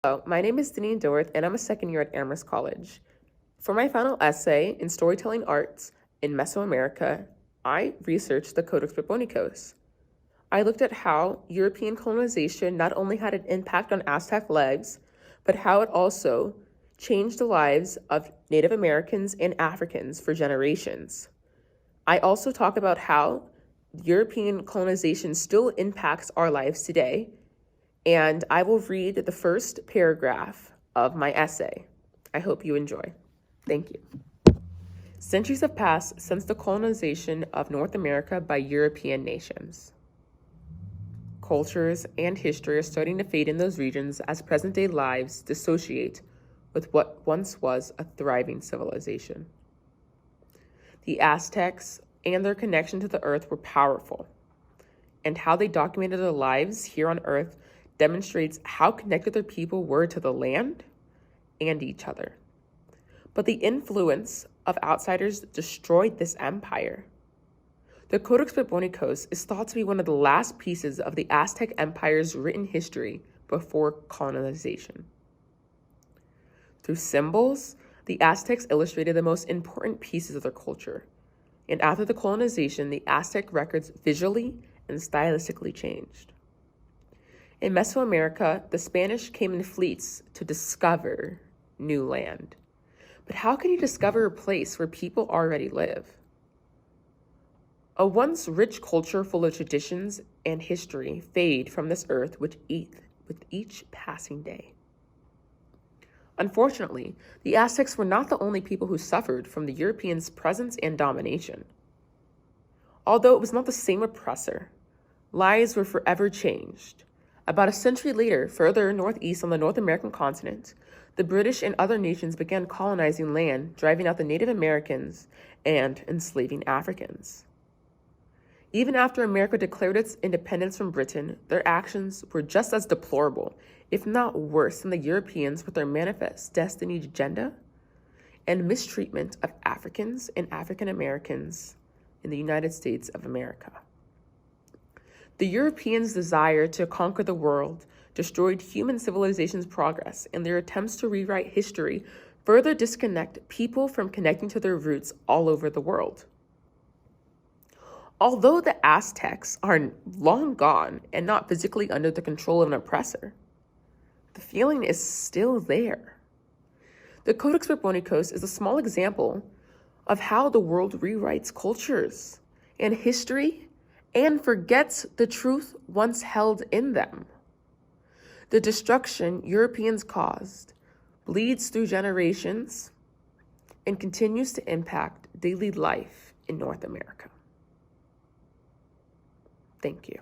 Hello, my name is Deneen Dorth, and I'm a second year at Amherst College. For my final essay in Storytelling Arts in Mesoamerica, I researched the Codex Borbónicos. I looked at how European colonization not only had an impact on Aztec lives, but how it also changed the lives of Native Americans and Africans for generations. I also talk about how European colonization still impacts our lives today, and I will read the first paragraph of my essay. I hope you enjoy. Thank you. Centuries have passed since the colonization of North America by European nations. Cultures and history are starting to fade in those regions as present-day lives dissociate with what once was a thriving civilization. The Aztecs and their connection to the earth were powerful, and how they documented their lives here on earth demonstrates how connected their people were to the land and each other. But the influence of outsiders destroyed this empire. The Codex Borbónicos is thought to be one of the last pieces of the Aztec Empire's written history before colonization. Through symbols, the Aztecs illustrated the most important pieces of their culture, and after the colonization, the Aztec records visually and stylistically changed. In Mesoamerica, the Spanish came in fleets to discover new land. But how can you discover a place where people already live? A once rich culture full of traditions and history fade from this earth with each passing day. Unfortunately, the Aztecs were not the only people who suffered from the Europeans' presence and domination. Although it was not the same oppressor, lives were forever changed. About a century later, further northeast on the North American continent, the British and other nations began colonizing land, driving out the Native Americans and enslaving Africans. Even after America declared its independence from Britain, their actions were just as deplorable, if not worse, than the Europeans with their manifest destiny agenda and mistreatment of Africans and African Americans in the United States of America. The Europeans' desire to conquer the world destroyed human civilization's progress, and their attempts to rewrite history further disconnect people from connecting to their roots all over the world. Although the Aztecs are long gone and not physically under the control of an oppressor, the feeling is still there. The Codex Borbónicos is a small example of how the world rewrites cultures and history and forgets the truth once held in them. The destruction Europeans caused bleeds through generations and continues to impact daily life in North America. Thank you.